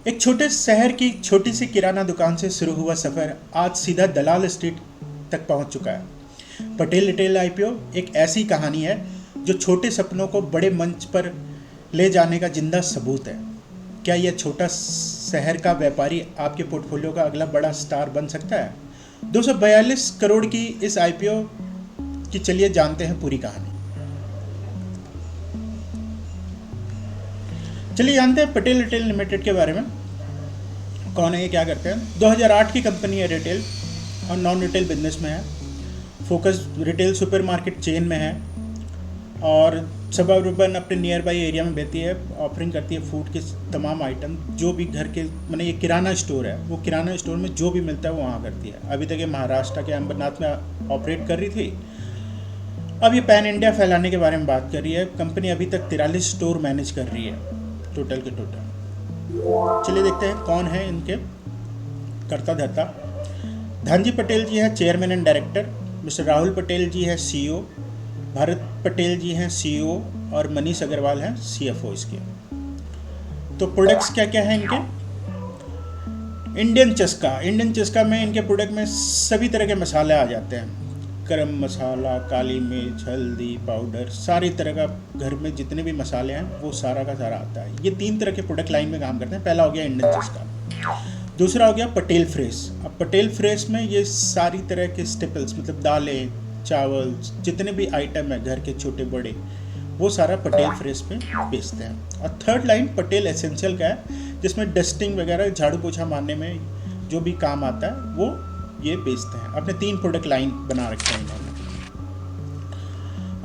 एक छोटे शहर की छोटी सी किराना दुकान से शुरू हुआ सफ़र आज सीधा दलाल स्ट्रीट तक पहुंच चुका है। पटेल रिटेल आईपीओ एक ऐसी कहानी है जो छोटे सपनों को बड़े मंच पर ले जाने का जिंदा सबूत है। क्या यह छोटा शहर का व्यापारी आपके पोर्टफोलियो का अगला बड़ा स्टार बन सकता है? 242 करोड़ की इस आईपीओ की चलिए जानते हैं पूरी कहानी। चलिए जानते हैं पटेल रिटेल लिमिटेड के बारे में। कौन है ये, क्या करते हैं? 2008 की कंपनी है। रिटेल और नॉन रिटेल बिजनेस में है। फोकस रिटेल सुपरमार्केट चेन में है और सबअर्बन अपने नियर बाई एरिया में बेचती है। ऑफरिंग करती है फूड के तमाम आइटम, जो भी घर के, मैंने ये किराना स्टोर है, वो किराना स्टोर में जो भी मिलता है वो वहाँ करती है। अभी तक ये महाराष्ट्र के अंबरनाथ में ऑपरेट कर रही थी। अब ये पैन इंडिया फैलाने के बारे में बात कर रही है। कंपनी अभी तक 43 स्टोर मैनेज कर रही है टोटल के टोटल। चलिए देखते हैं कौन है इनके कर्ता धर्ता। धनजी पटेल जी हैं chairman and director, mister Rahul Patel ji हैं सीईओ, भरत पटेल जी हैं सीईओ और मनीष अग्रवाल हैं सीएफओ इसके। तो प्रोडक्ट्स क्या क्या हैं इनके? इंडियन चस्का में इनके प्रोडक्ट में सभी तरह के मसाले आ जाते हैं। गरम मसाला, काली मिर्च, हल्दी पाउडर, सारी तरह का घर में जितने भी मसाले हैं वो सारा का सारा आता है। ये 3 तरह के प्रोडक्ट लाइन में काम करते हैं। पहला हो गया इंडियन चस्का, दूसरा हो गया पटेल फ्रेश। अब पटेल फ्रेश में ये सारी तरह के स्टेपल्स, मतलब दालें, चावल, जितने भी आइटम है घर के छोटे बड़े, वो सारा पटेल फ्रेश पे बेचते हैं। और थर्ड लाइन पटेल एसेंशियल का है, जिसमें डस्टिंग वगैरह, झाड़ू पोछा मारने में जो भी काम आता है वो ये बेचते हैं। अपने 3 प्रोडक्ट लाइन बना रखे हैं इन्होंने।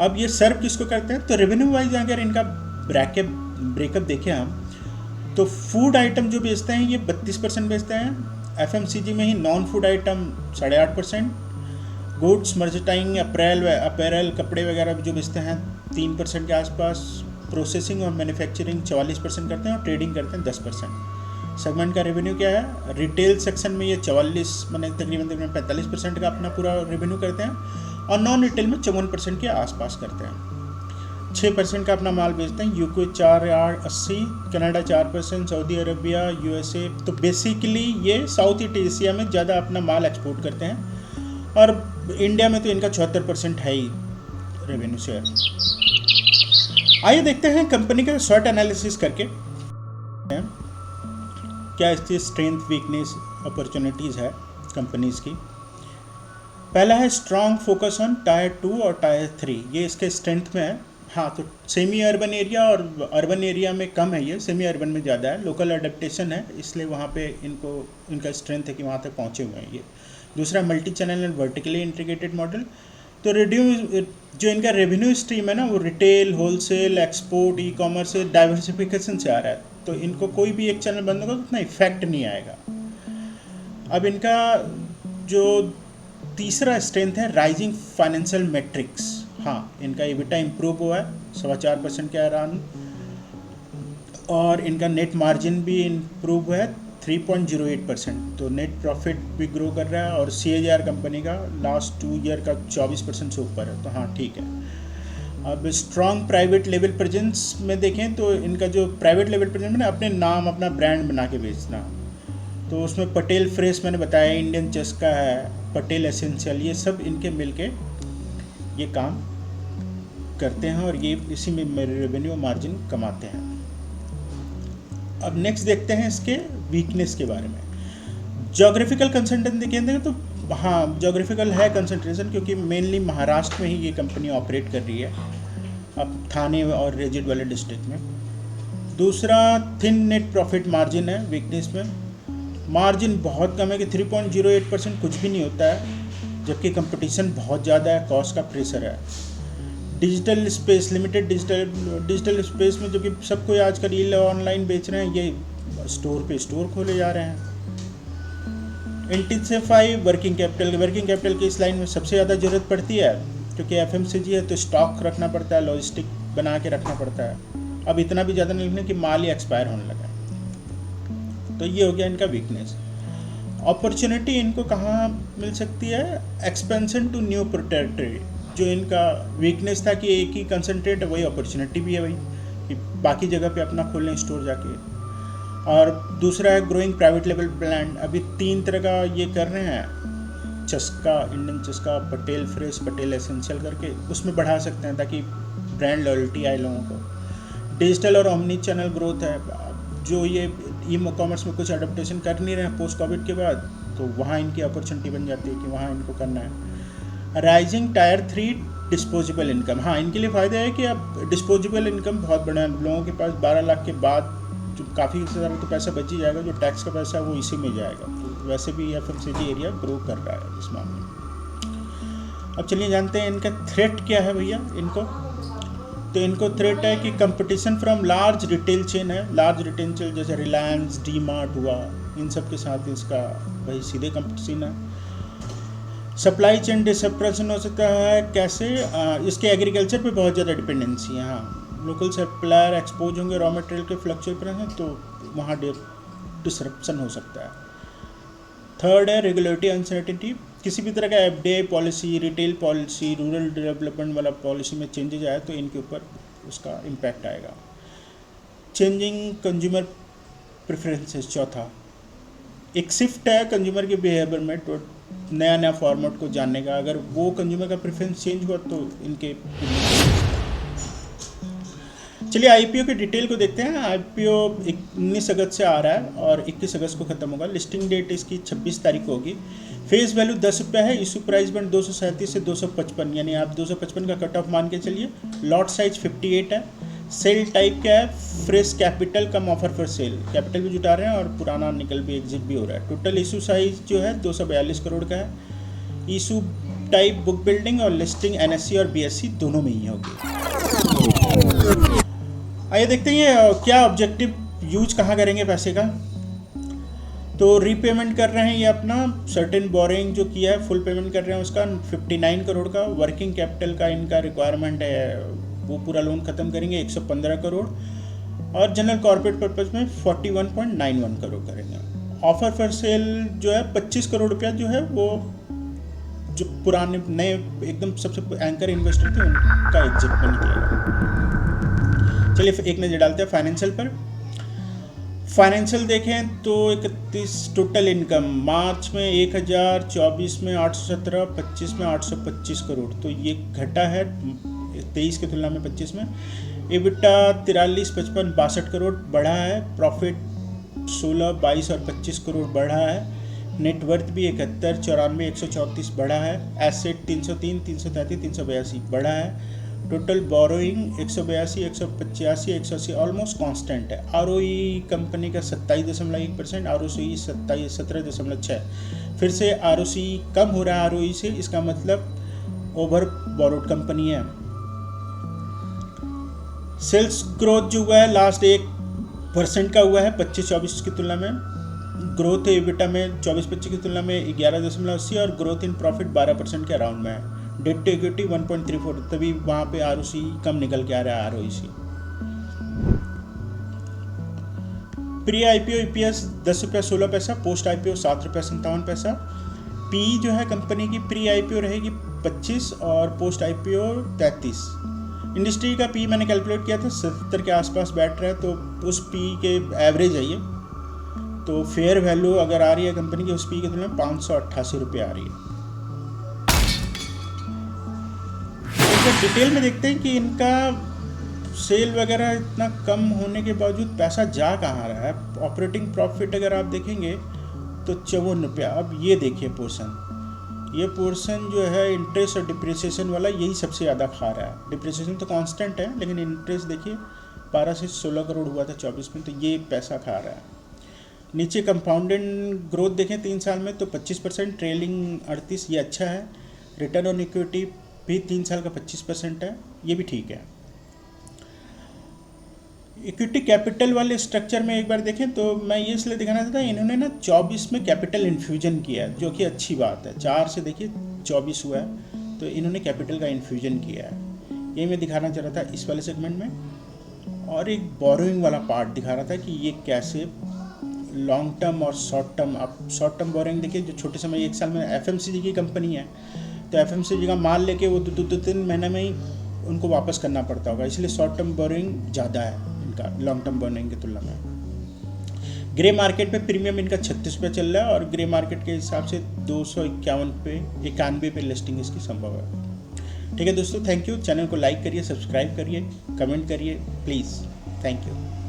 अब ये सर्व किसको करते हैं? तो रेवेन्यू वाइज अगर इनका ब्रेकअप देखें हम, तो फूड आइटम जो बेचते हैं ये 32% बेचते हैं। एफएमसीजी में ही non food item 8.5%, goods merchandising apparel कपड़े वगैरह जो बेचते हैं 3% के आसपास, प्रोसेसिंग और मैन्युफैक्चरिंग 44% करते हैं और ट्रेडिंग करते हैं 10%। सेगमेंट का रेवेन्यू क्या है? रिटेल सेक्शन में ये 44 मैंने तकरीबन 45% का अपना पूरा रेवेन्यू करते हैं और नॉन रिटेल में 54% के आसपास करते हैं। 6% का अपना माल बेचते हैं। UK 4.80, Canada 4%, Saudi Arabia, USA. तो बेसिकली ये साउथ ईस्ट एशिया में ज़्यादा अपना माल एक्सपोर्ट करते हैं और इंडिया में तो इनका 74% है ही रेवेन्यू शेयर। आइए देखते हैं कंपनी का शॉर्ट एनालिसिस करके क्या इसकी स्ट्रेंथ, वीकनेस, अपॉर्चुनिटीज़ है कंपनीज़ की। पहला है स्ट्रॉन्ग फोकस ऑन टायर 2 और टायर 3, ये इसके स्ट्रेंथ में है। हाँ, तो सेमी अर्बन एरिया और अर्बन एरिया में कम है, ये सेमी अर्बन में ज़्यादा है। लोकल अडेप्टेशन है, इसलिए वहाँ पे इनका स्ट्रेंथ है कि वहाँ तक पहुँचे हुए हैं ये। दूसरा multi channel and vertically integrated model. तो जो इनका रेवेन्यू स्ट्रीम है ना, वो retail, wholesale, export, e commerce से डाइवर्सिफिकेशन से आ रहा है। तो इनको कोई भी एक चैनल बंद होगा तो उतना इफेक्ट नहीं आएगा। अब इनका जो तीसरा स्ट्रेंथ है राइजिंग फाइनेंशियल मैट्रिक्स। हाँ, इनका एबिटा इम्प्रूव हुआ है 4.25% के अराउंड और इनका नेट मार्जिन भी इम्प्रूव हुआ है 3.08%। तो नेट प्रॉफिट भी ग्रो कर रहा है और CAGR कंपनी का लास्ट 2 ईयर का 24% से ऊपर है। तो हाँ, ठीक है। अब स्ट्रॉन्ग प्राइवेट लेवल प्रेजेंस में देखें तो इनका जो प्राइवेट लेवल प्रेजेंस में ना, अपने नाम, अपना ब्रांड बना के बेचना, तो उसमें पटेल फ्रेश मैंने बताया, इंडियन चस्का है, पटेल एसेंशियल, ये सब इनके मिलके ये काम करते हैं और ये इसी में रेवेन्यू मार्जिन कमाते हैं। अब नेक्स्ट देखते हैं इसके वीकनेस के बारे में। जोग्राफिकल कंसंट्रेशन देखेंगे तो हाँ, जोग्राफिकल है कंसंट्रेशन, क्योंकि मेनली महाराष्ट्र में ही ये कंपनी ऑपरेट कर रही है, अब थाने और रेजिड वाले डिस्ट्रिक्ट में। दूसरा थिन नेट प्रॉफिट मार्जिन है वीकनेस में। मार्जिन बहुत कम है कि 3.08% कुछ भी नहीं होता है, जबकि कंपटीशन बहुत ज़्यादा है, कॉस्ट का प्रेशर है। Digital space, limited digital space में, जो कि सब कोई आजकल ये ऑनलाइन बेच रहे हैं, ये स्टोर पे स्टोर खोले जा रहे हैं। इंटेंसिफाई वर्किंग कैपिटल की इस लाइन में सबसे ज़्यादा ज़रूरत पड़ती है, क्योंकि FMCG है तो स्टॉक रखना पड़ता है, लॉजिस्टिक बना के रखना पड़ता है। अब इतना भी ज़्यादा नहीं कि माल ही एक्सपायर होने लगा। तो ये हो गया इनका वीकनेस। अपॉर्चुनिटी इनको कहाँ मिल सकती है? Expansion to new territory. जो इनका वीकनेस था कि एक ही कंसंट्रेट है, वही अपॉर्चुनिटी भी है भाई कि बाकी जगह पे अपना खोलें स्टोर जाके। और दूसरा है ग्रोइंग प्राइवेट लेवल ब्रांड। अभी 3 तरह का ये कर रहे हैं, चस्का, इंडियन चस्का, पटेल फ्रेश, पटेल एसेंशियल करके, उसमें बढ़ा सकते हैं ताकि ब्रांड लॉयल्टी आए लोगों को। डिजिटल और ओमनी चैनल ग्रोथ है, जो ये ई कॉमर्स में कुछ अडेप्टेशन कर नहीं रहे हैं पोस्ट कोविड के बाद, तो वहाँ इनकी अपॉर्चुनिटी बन जाती है कि वहाँ इनको करना है। राइजिंग टायर 3 डिस्पोजेबल इनकम, हाँ इनके लिए फ़ायदा है कि अब डिस्पोजेबल इनकम बहुत बड़ा है। लोगों के पास 12 लाख के बाद जो काफ़ी सारा तो पैसा बच ही जाएगा, जो टैक्स का पैसा है वो इसी में जाएगा। तो वैसे भी FMCG एरिया ग्रो कर रहा है इस मामले में। अब चलिए जानते हैं इनका थ्रेट क्या है भैया इनको। तो इनको थ्रेट है कि competition from large retail chain है। लार्ज रिटेल चेन जैसे रिलायंस, डी मार्ट हुआ, इन सब के साथ इसका वही सीधे कंपटीशन है। सप्लाई चेन डिसरप्शन हो सकता है, कैसे? इसके एग्रीकल्चर पे बहुत ज़्यादा डिपेंडेंसी है। हाँ, लोकल सप्लायर एक्सपोज होंगे रॉ मटेरियल के फ्लक्चुएट पर हैं, तो वहाँ डिसरप्शन हो सकता है। थर्ड है रेगुलेटरी अनसर्टेनिटी, किसी भी तरह का FDI policy, retail policy, rural development वाला पॉलिसी में चेंजेज आए तो इनके ऊपर उसका इम्पैक्ट आएगा। चेंजिंग कंज्यूमर प्रेफरेंसेस, चौथा एक शिफ्ट है कंज्यूमर के बिहेवियर में, तो नया फॉर्मेट को जानने का। अगर वो कंज्यूमर का प्रेफरेंस चेंज हुआ तो इनके। चलिए IPO के डिटेल को देखते हैं। IPO 19 अगस्त से आ रहा है और 21 अगस्त को ख़त्म होगा। लिस्टिंग डेट इसकी 26 तारीख को होगी। फेस वैल्यू 10 रुपये है। इशू प्राइस बैंड 237 से 255, यानी आप 255 का कट ऑफ मान के चलिए। लॉट साइज 58 है। सेल टाइप क्या है? Fresh capital come offer for sale, capital भी जुटा रहे हैं और पुराना निकल भी एग्जिट भी हो रहा है। टोटल इशू साइज जो है 242 करोड़ का है। इशू टाइप बुक बिल्डिंग और लिस्टिंग NSE और BSE दोनों में ही होगी। आइए देखते हैं ये क्या ऑब्जेक्टिव यूज कहाँ करेंगे पैसे का। तो रीपेमेंट कर रहे हैं ये अपना सर्टेन बोरिंग जो किया है, फुल पेमेंट कर रहे हैं उसका 59 करोड़ का। वर्किंग कैपिटल का इनका रिक्वायरमेंट है, वो पूरा लोन ख़त्म करेंगे 115 करोड़। और जनरल कॉर्पोरेट पर्पज़ में 41.91 करोड़ करेंगे। ऑफर फॉर सेल जो है 25 करोड़ रुपया जो है वो जो पुराने नए एकदम सबसे एंकर इन्वेस्टर थे उनका एग्जिट में निकलेगा। चलिए एक नज़र डालते हैं फाइनेंशियल पर। फाइनेंशियल देखें तो 31 टोटल इनकम मार्च में 1000, 24 में 817, 25 में 825 करोड़, तो ये घटा है 23 की तुलना में 25 में। EBITDA 43, 55, 62 करोड़ बढ़ा है। प्रॉफिट 16, 22 और 25 करोड़ बढ़ा है। नेटवर्थ भी 71, 94, 134 बढ़ा है। एसेट 303, 333, 382 बढ़ा है। टोटल बोरोइंग 182, 185, 180 ऑलमोस्ट कांस्टेंट है। ROE कंपनी का 27.1%, ROCE 17.6। फिर से ROCE कम हो रहा है ROE से, इसका मतलब ओवर बोरोड कंपनी है। सेल्स ग्रोथ जो हुआ है लास्ट 1% का हुआ है 25-24 की तुलना में। ग्रोथ EBITDA में 24-25 की तुलना में 11.80 और ग्रोथ इन प्रॉफिट 12% के अराउंड में है। डेट टू इक्विटी 1.34, तभी वहाँ पे ROCE कम निकल के आ रहा है ROE से। प्री IPO EPS 10 रुपये 16 पैसा, पोस्ट IPO 7 रुपये 57 पैसा। PE जो है कंपनी की प्री IPO रहेगी 25 और पोस्ट IPO 33। इंडस्ट्री का PE मैंने कैलकुलेट किया था 70 के आसपास बैठ रहा है, तो उस PE के एवरेज है ये। तो फेयर वैल्यू अगर आ रही है कंपनी की उस PE की तुलना में 588 रुपये आ रही है। डिटेल में देखते हैं कि इनका सेल वगैरह इतना कम होने के बावजूद पैसा जा कहाँ रहा है। ऑपरेटिंग प्रॉफिट अगर आप देखेंगे तो 54 रुपया। अब ये देखिए पोर्शन, ये पोर्शन जो है इंटरेस्ट और डिप्रिसिएशन वाला यही सबसे ज़्यादा खा रहा है। डिप्रिसिएशन तो कांस्टेंट है लेकिन इंटरेस्ट देखिए 12 से 16 करोड़ हुआ था 24 में, तो ये पैसा खा रहा है। नीचे कंपाउंडेड ग्रोथ देखें 3 साल में तो 25%, ट्रेलिंग 38, ये अच्छा है। रिटर्न ऑन इक्विटी भी 3 साल का 25% है, ये भी ठीक है। इक्विटी कैपिटल वाले स्ट्रक्चर में एक बार देखें तो मैं ये इसलिए दिखाना चाहता हूँ, इन्होंने ना 24 में कैपिटल इन्फ्यूजन किया है, जो कि अच्छी बात है। 4 से देखिए 24 हुआ है, तो इन्होंने कैपिटल का इन्फ्यूजन किया है। ये मैं दिखाना चाह रहा था इस वाले सेगमेंट में। और एक बोरोइंग वाला पार्ट दिखा रहा था कि ये कैसे लॉन्ग टर्म और शॉर्ट टर्म। आप शॉर्ट टर्म बोरोइंग देखिए, जो छोटे समय 1 साल में FMCG की कंपनी है, तो FMCG का माल लेके वो 2-3 महीने में ही उनको वापस करना पड़ता होगा, इसलिए शॉर्ट टर्म बोरोइंग ज़्यादा है इनका लॉन्ग टर्म बोरोइंग की तुलना में। ग्रे मार्केट पे प्रीमियम इनका 36 पे चल रहा है और ग्रे मार्केट के हिसाब से 251 पे 91 पे लिस्टिंग इसकी संभव है। ठीक है दोस्तों, थैंक यू। चैनल को लाइक करिए, सब्सक्राइब करिए, कमेंट करिए प्लीज़। Thank you.